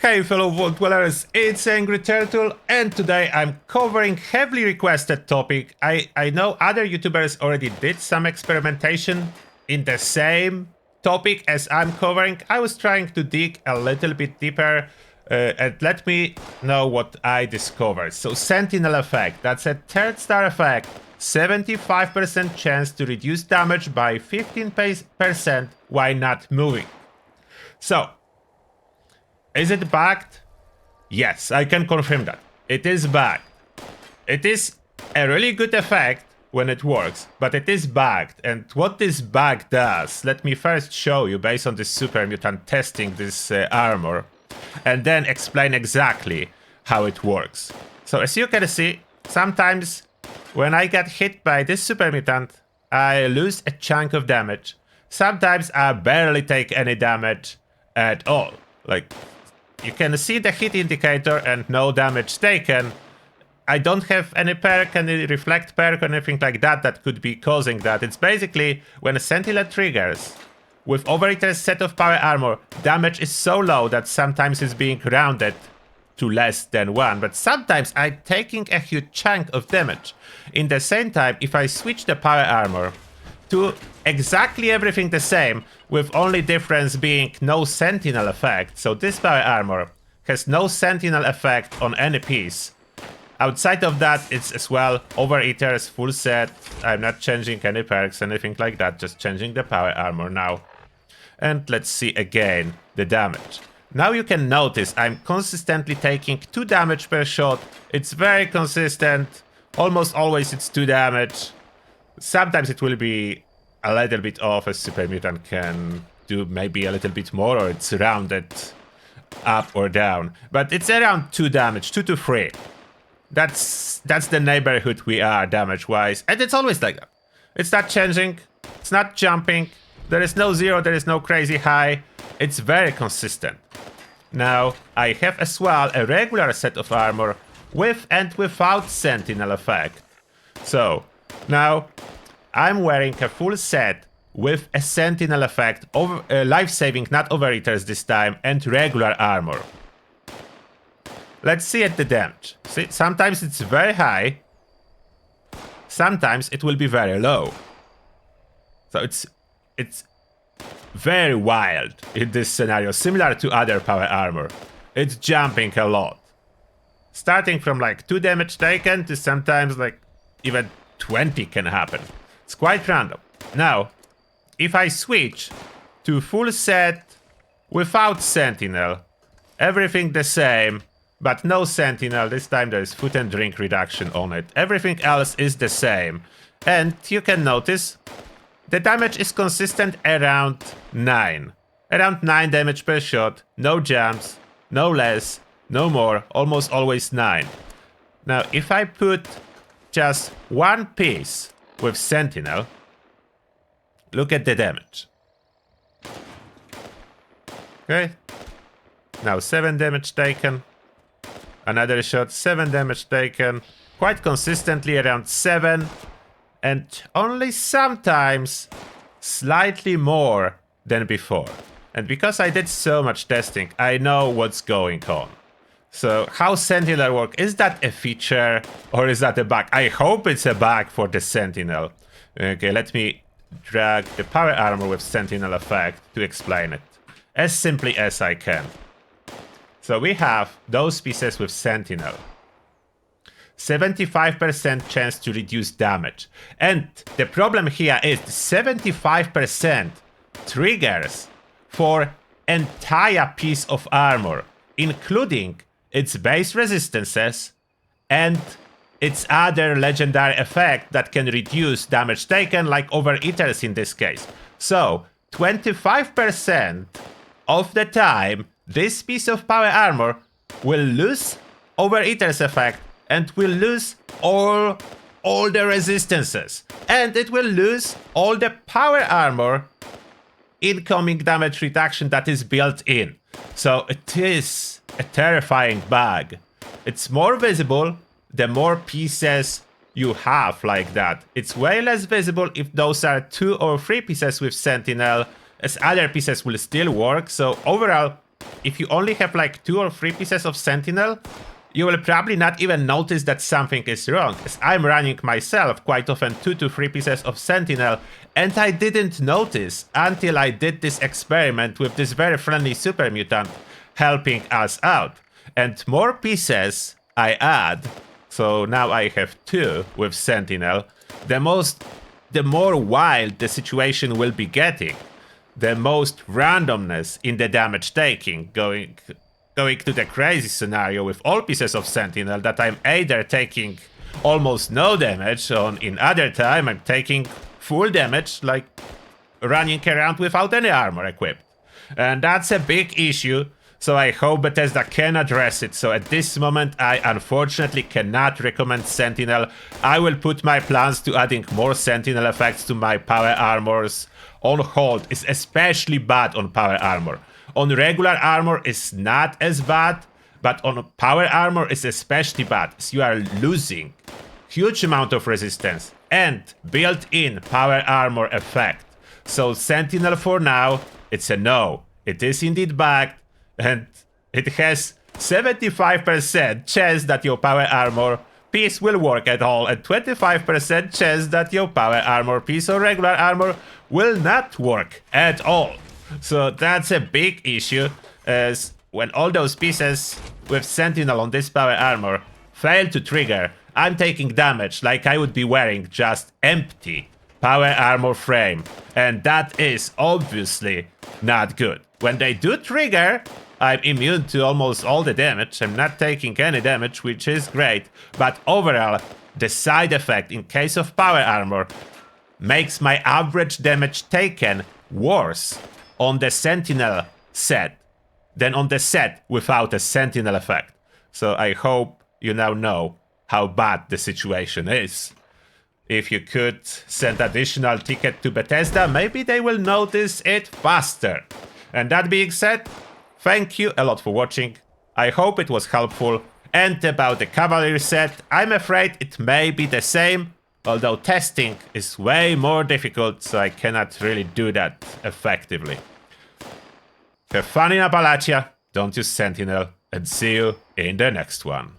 Hey fellow Vault Dwellers, it's Angry Turtle, and today I'm covering heavily requested topic. I know other YouTubers already did some experimentation in the same topic as I'm covering. I was trying to dig a little bit deeper and let me know what I discovered. So Sentinel effect, that's a third star effect. 75% chance to reduce damage by 15% while not moving. So, is it bugged? Yes, I can confirm that. It is bugged. It is a really good effect when it works, but it is bugged. And what this bug does, let me first show you based on this super mutant testing this armor, and then explain exactly how it works. So as you can see, sometimes when I get hit by this super mutant, I lose a chunk of damage. Sometimes I barely take any damage at all. Like, you can see the hit indicator and no damage taken. I don't have any perk, any reflect perk or anything like that that could be causing that. It's basically when a Sentinel triggers with Overeater's set of power armor, damage is so low that sometimes it's being rounded to less than 1, but sometimes I'm taking a huge chunk of damage. In the same time, if I switch the power armor to exactly everything the same, with only difference being no Sentinel effect, so this power armor has no Sentinel effect on any piece. Outside of that, it's as well Overeater's full set. I'm not changing any perks, anything like that, just changing the power armor now. And let's see again the damage. Now you can notice I'm consistently taking 2 damage per shot. It's very consistent. Almost always it's 2 damage. Sometimes it will be a little bit off, as Super Mutant can do maybe a little bit more, or it's rounded up or down. But it's around 2 damage, 2 to 3. That's the neighborhood we are damage-wise. And it's always like that. It's not changing. It's not jumping. There is no zero, there is no crazy high. It's very consistent. Now, I have as well a regular set of armor with and without Sentinel effect. So, now I'm wearing a full set with a Sentinel effect, life-saving, not Overeaters this time, and regular armor. Let's see at the damage. See, sometimes it's very high, sometimes it will be very low. So it's very wild in this scenario, similar to other power armor. It's jumping a lot. Starting from like 2 damage taken to sometimes like even 20 can happen. It's quite random. Now, if I switch to full set without Sentinel, everything the same, but no Sentinel, this time there is food and drink reduction on it. Everything else is the same. And you can notice the damage is consistent around 9. Around 9 damage per shot, no jumps, no less, no more, almost always 9. Now, if I put just one piece with Sentinel, look at the damage. Okay, now 7 damage taken. Another shot, 7 damage taken. Quite consistently around 7. And only sometimes slightly more than before. And because I did so much testing, I know what's going on. So how Sentinel work? Is that a feature or is that a bug? I hope it's a bug for the Sentinel. Okay, let me drag the power armor with Sentinel effect to explain it as simply as I can. So we have those pieces with Sentinel. 75% chance to reduce damage. And the problem here is 75% triggers for entire piece of armor, including its base resistances and its other legendary effect that can reduce damage taken, like Overeaters in this case. So 25% of the time, this piece of power armor will lose Overeaters effect and will lose all the resistances. And it will lose all the power armor incoming damage reduction that is built in. So it is a terrifying bug. It's more visible the more pieces you have like that. It's way less visible if those are 2 or 3 pieces with Sentinel, as other pieces will still work. So overall, if you only have like 2 or 3 pieces of Sentinel, you will probably not even notice that something is wrong, as I'm running myself quite often 2 to 3 pieces of Sentinel, and I didn't notice until I did this experiment with this very friendly super mutant helping us out. And more pieces I add, so now I have 2 with Sentinel, the more wild the situation will be getting, the most randomness in the damage taking, going to the crazy scenario with all pieces of Sentinel that I'm either taking almost no damage on, in other time I'm taking full damage, like running around without any armor equipped. And that's a big issue, so I hope Bethesda can address it. So at this moment I unfortunately cannot recommend Sentinel. I will put my plans to adding more Sentinel effects to my power armors on hold. It's especially bad on power armor. On regular armor it's not as bad, but on power armor it's especially bad, as you are losing huge amount of resistance and built-in power armor effect. So Sentinel for now, it's a no. It is indeed bugged, and it has 75% chance that your power armor piece will work at all, and 25% chance that your power armor piece or regular armor will not work at all. So that's a big issue, as when all those pieces with Sentinel on this power armor fail to trigger, I'm taking damage like I would be wearing just empty power armor frame, and that is obviously not good. When they do trigger, I'm immune to almost all the damage. I'm not taking any damage, which is great, but overall, the side effect in case of power armor makes my average damage taken worse on the Sentinel set than on the set without a Sentinel effect. So I hope you now know how bad the situation is. If you could send additional ticket to Bethesda, maybe they will notice it faster. And that being said, thank you a lot for watching. I hope it was helpful. And about the Cavalry set, I'm afraid it may be the same, although testing is way more difficult, so I cannot really do that effectively. Have fun in Appalachia, don't use Sentinel, and see you in the next one.